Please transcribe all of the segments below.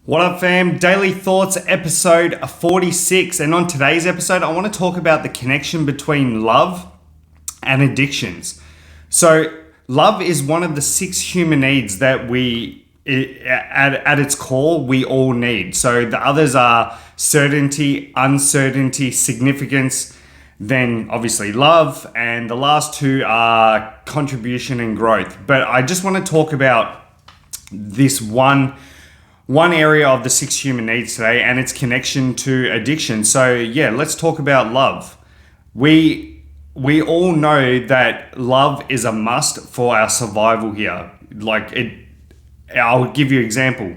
What up, fam? Daily Thoughts, episode 46. And on today's episode, I want to talk about the connection between love and addictions. So, love is one of the 6 human needs that at its core, we all need. So, the others are certainty, uncertainty, significance, then obviously love, and the last 2 are contribution and growth. But I just want to talk about this one area of the 6 human needs today, and its connection to addiction. So yeah, let's talk about love. We all know that love is a must for our survival here. I'll give you an example.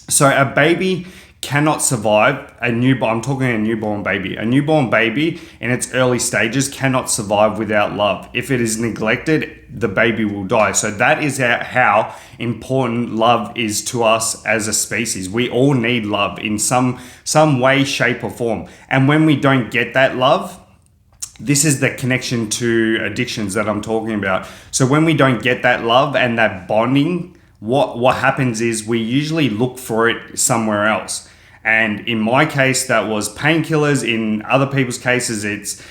So a baby cannot survive I'm talking a newborn baby. A newborn baby in its early stages cannot survive without love. If it is neglected, the baby will die. So that is how important love is to us as a species. We all need love in some way, shape, or form. And when we don't get that love, this is the connection to addictions that I'm talking about. So when we don't get that love and that bonding, what happens is we usually look for it somewhere else. And in my case, that was painkillers. In other people's cases, it's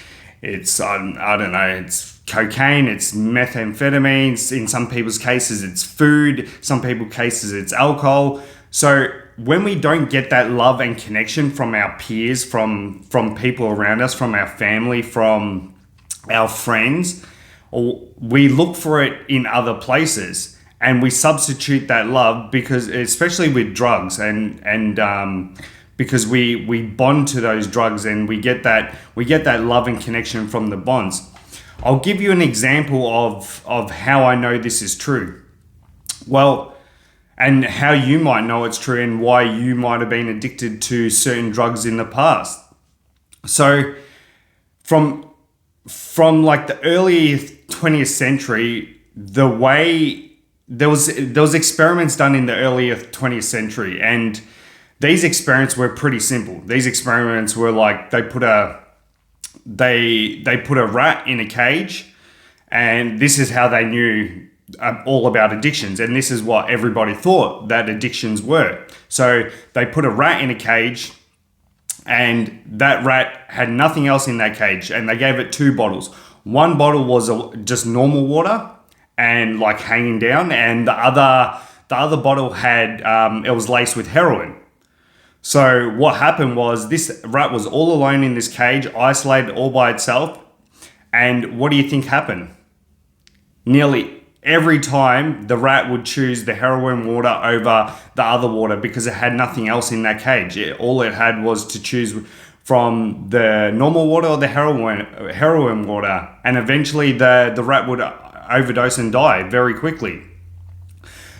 I don't know, it's cocaine, it's methamphetamines. In some people's cases, it's food. Some people's cases, it's alcohol. So when we don't get that love and connection from our peers, from people around us, from our family, from our friends, we look for it in other places. And we substitute that love because, especially with drugs, and because we bond to those drugs, and we get that love and connection from the bonds. I'll give you an example of how I know this is true. Well, and how you might know it's true, and why you might have been addicted to certain drugs in the past. So, from like the early 20th century, the way there was experiments done in the early 20th century, and these experiments were pretty simple. These experiments were like they put a rat in a cage, and this is how they knew all about addictions, and this is what everybody thought that addictions were. So they put a rat in a cage, and that rat had nothing else in that cage, and they gave it 2 bottles. One bottle was just normal water and like hanging down, and the other bottle had it was laced with heroin. So what happened was, this rat was all alone in this cage, isolated all by itself, and what do you think happened? Nearly every time the rat would choose the heroin water over the other water, because it had nothing else in that cage. All it had was to choose from the normal water or the heroin water, and eventually the rat would overdose and die very quickly.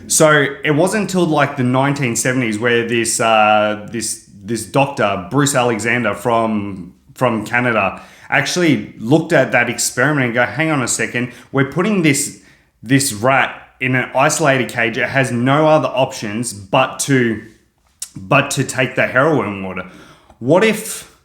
So it wasn't until like the 1970s where this doctor, Bruce Alexander from Canada, actually looked at that experiment and go, hang on a second, we're putting this rat in an isolated cage. It has no other options but to take the heroin water. What if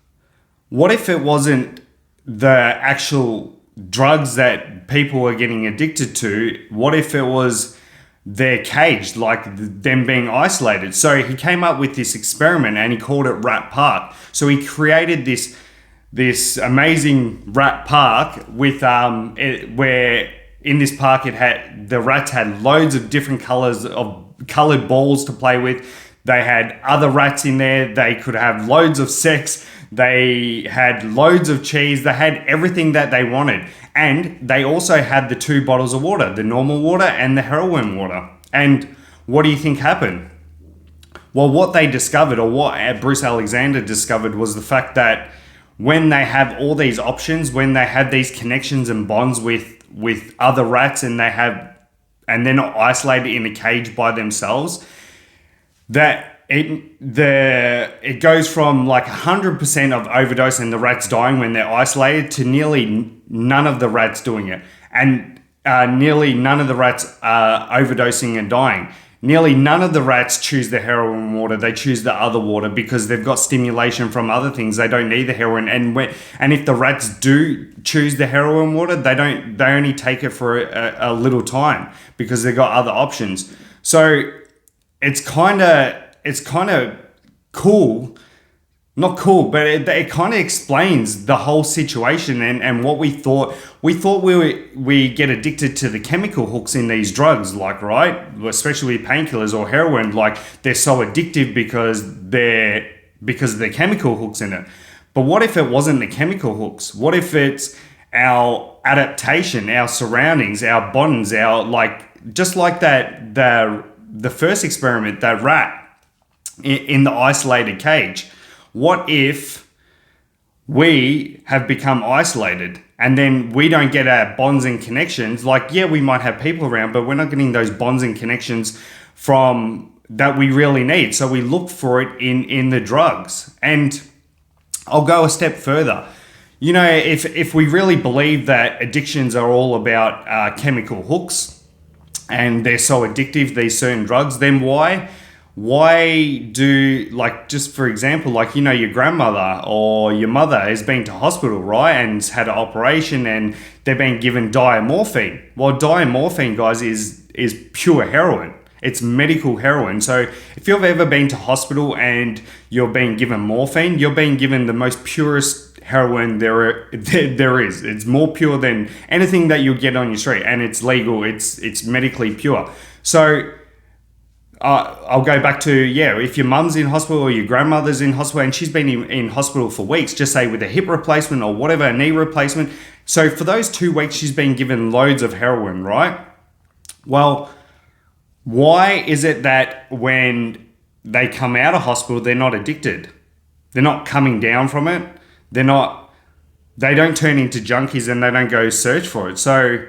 it wasn't the actual drugs that people were getting addicted to? What if it was their cage, like them being isolated? So he came up with this experiment, and he called it Rat Park. So he created this amazing rat park with where in this park the rats had loads of different colors of colored balls to play with. They had other rats in there. They could have loads of sex. They had loads of cheese. They had everything that they wanted. And they also had the 2 bottles of water, the normal water and the heroin water. And what do you think happened? Well, what they discovered, or what Bruce Alexander discovered, was the fact that when they have all these options, when they have these connections and bonds with other rats, and they're not isolated in a cage by themselves, that it goes from like 100% of overdose and the rats dying when they're isolated to nearly none of the rats doing it, and nearly none of the rats are overdosing and dying. Nearly none of the rats choose the heroin water. They choose the other water because they've got stimulation from other things. They don't need the heroin. And if the rats do choose the heroin water, they only take it for a little time because they've got other options. So it's kind of it's kind of cool. Not cool, but it kind of explains the whole situation and what we thought. We thought we get addicted to the chemical hooks in these drugs, like, right? Especially painkillers or heroin, like they're so addictive because of the chemical hooks in it. But what if it wasn't the chemical hooks? What if it's our adaptation, our surroundings, our bonds, just like that the first experiment, that rat in the isolated cage. What if we have become isolated and then we don't get our bonds and connections? Like, yeah, we might have people around, but we're not getting those bonds and connections from that we really need. So we look for it in the drugs. And I'll go a step further. You know, if we really believe that addictions are all about chemical hooks and they're so addictive, these certain drugs, then why do, like, just for example, like, you know, your grandmother or your mother has been to hospital, right, and had an operation and they're being given diamorphine. Well, diamorphine, guys, is pure heroin. It's medical heroin. So if you've ever been to hospital and you're being given morphine, you're being given the most purest heroin there is. It's more pure than anything that you'll get on your street, and it's legal. It's medically pure. So I'll go back to, if your mum's in hospital or your grandmother's in hospital and she's been in hospital for weeks, just say with a hip replacement or whatever, a knee replacement. So for those 2 weeks, she's been given loads of heroin, right? Well, why is it that when they come out of hospital, they're not addicted? They're not coming down from it. They don't turn into junkies and they don't go search for it. So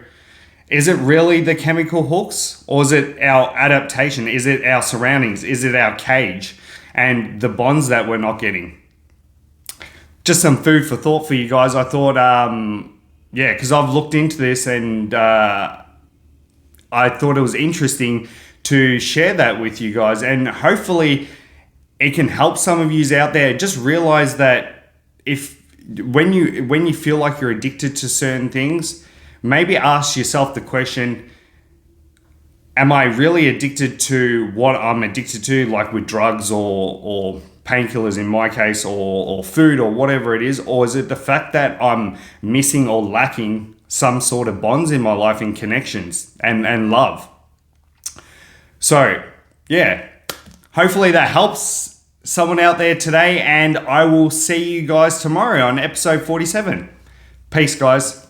is it really the chemical hooks, or is it our adaptation? Is it our surroundings? Is it our cage and the bonds that we're not getting? Just some food for thought for you guys. I thought, because I've looked into this and I thought it was interesting to share that with you guys, and hopefully it can help some of you out there. Just realize that when you feel like you're addicted to certain things, maybe ask yourself the question, am I really addicted to what I'm addicted to, like with drugs or painkillers in my case, or food or whatever it is? Or is it the fact that I'm missing or lacking some sort of bonds in my life and connections and love? So, hopefully that helps someone out there today, and I will see you guys tomorrow on episode 47. Peace, guys.